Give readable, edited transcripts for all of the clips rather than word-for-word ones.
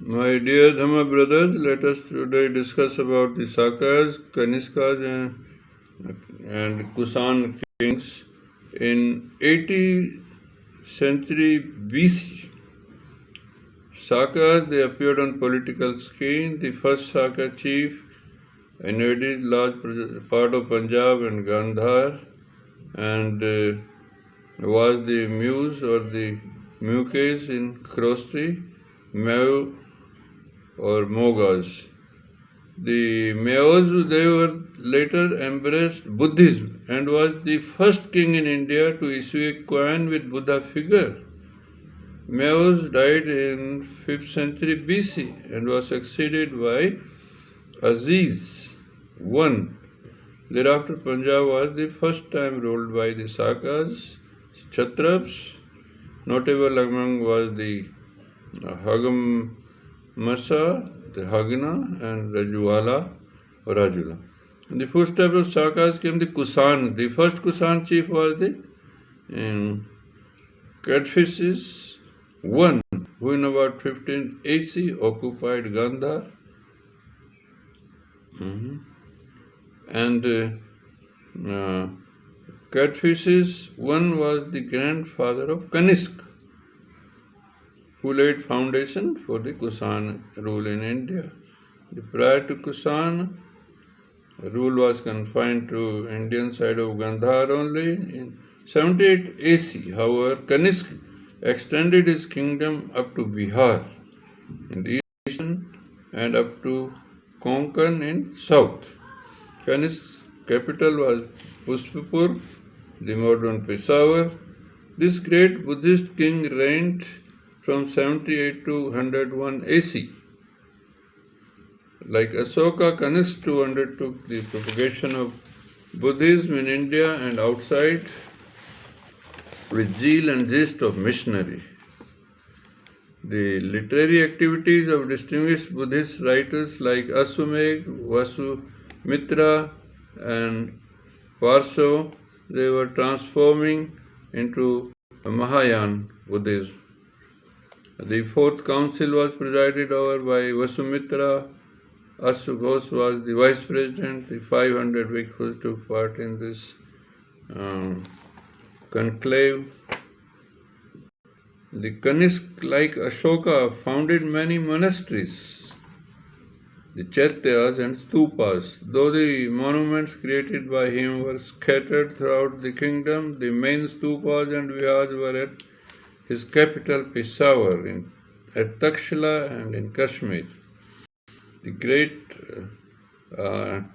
My dear Dhamma brothers, let us today discuss about the Sakas, Kaniskas and Kusan kings in 80th century BC. Sakas, they appeared on political scene. The first Saka chief invaded large part of Punjab and Gandhar and was the Muse or the Mukesh in Khrosti, Mau or Mogas. The Maos, they were later embraced Buddhism and was the first king in India to issue a coin with Buddha figure. Maos died in 5th century BC and was succeeded by Aziz I. Thereafter, Punjab was the first time ruled by the Sakas, Kshatraps. Notable among was the Hagam Masa, the Hagna, and Rajuala or Rajula. In the footsteps of Sakas came the Kusan. The first Kusan chief was the Cadphises I, who in about 15 AC occupied Gandhar. And Cadphises I was the grandfather of Kaniska, who laid foundation for the Kusan rule in India. Prior to Kusan, rule was confined to Indian side of Gandhar only. In 78 AC, however, Kaniska extended his kingdom up to Bihar in the east and up to Konkan in south. Kaniska's capital was Puspapur, the modern Peshawar. This great Buddhist king reigned from 78 to 101 AC. Like Asoka, Kaniska too undertook the propagation of Buddhism in India and outside with zeal and zest of missionary. The literary activities of distinguished Buddhist writers like Aswamedh, Vasumitra, and Parso, they were transforming into Mahayana Buddhism. The fourth council was presided over by Vasumitra. Asughosh was the vice president. The 500 bhikkhus took part in this conclave. The Kaniska, like Ashoka, founded many monasteries, the chaityas and stupas. Though the monuments created by him were scattered throughout the kingdom, the main stupas and vihars were at his capital Peshawar, at Takshila and in Kashmir. The great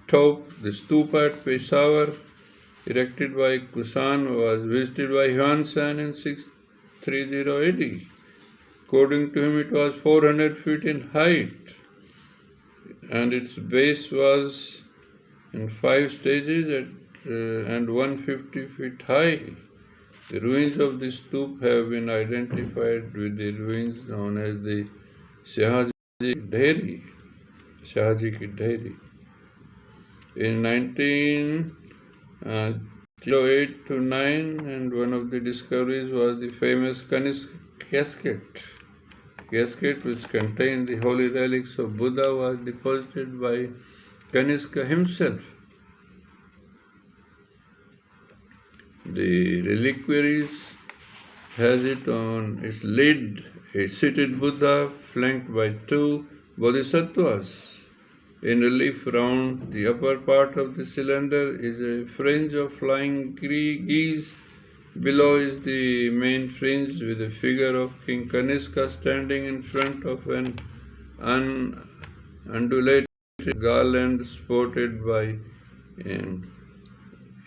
top, the stupa at Peshawar, erected by Kusan, was visited by Yuan San in 630 AD. According to him, it was 400 feet in height, and its base was in 5 stages and 150 feet high. The ruins of the stupa have been identified with the ruins known as the Shahaji Dheri. In 1908 to 9, and one of the discoveries was the famous Kaniska casket which contained the holy relics of Buddha, was deposited by Kaniska himself. The reliquaries has it on its lid a seated Buddha flanked by 2 bodhisattvas. In relief round the upper part of the cylinder is a fringe of flying geese. Below is the main fringe with a figure of King Kaniska standing in front of an undulated garland sported by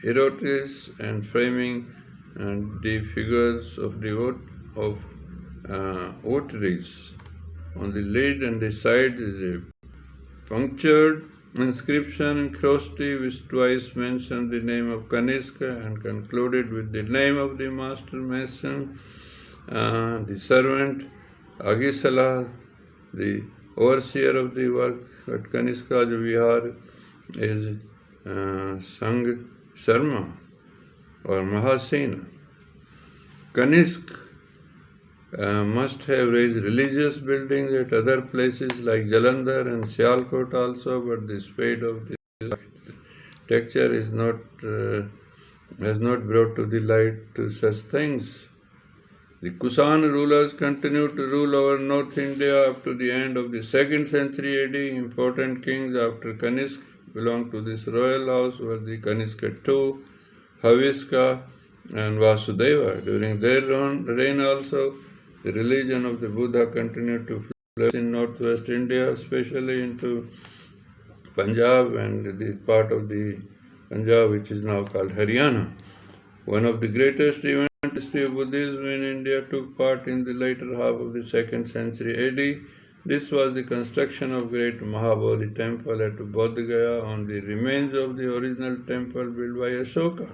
erotes and framing the figures of votaries. On the lid and the sides is a punctured inscription in Khrosti which twice mentioned the name of Kaniska and concluded with the name of the master mason. The servant Agisala, the overseer of the work at Kaniska Vihar, is Sang Sharma or Mahasena. Kanisk must have raised religious buildings at other places like Jalandhar and Sialkot also, but the spade of the architecture has not brought to the light to such things. The Kushana rulers continued to rule over North India up to the end of the 2nd century AD. Important kings after Kaniska belonged to this royal house were the Kaniska II, Haviska, and Vasudeva. During their reign also, the religion of the Buddha continued to flourish in northwest India, especially into Punjab and the part of the Punjab which is now called Haryana. One of the greatest events in the history of Buddhism in India took part in the later half of the 2nd century AD. This was the construction of great Mahabodhi temple at Bodh Gaya on the remains of the original temple built by Ashoka.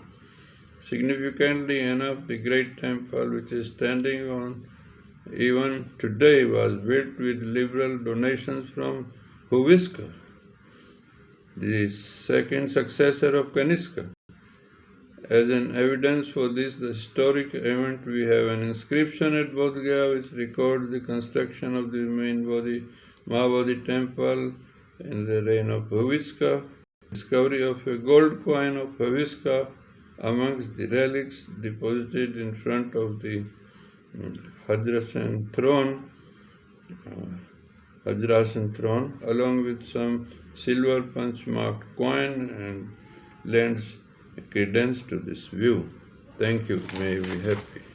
Significantly enough, the great temple which is standing on even today was built with liberal donations from Huviska, the second successor of Kaniska. As an evidence for this historic event, we have an inscription at Bodh Gaya which records the construction of the main Mahabodhi temple in the reign of Bhuviska. Discovery of a gold coin of Bhuviska amongst the relics deposited in front of the Hajrasan throne, along with some silver punch-marked coin and lends credence to this view. Thank you. May we be happy.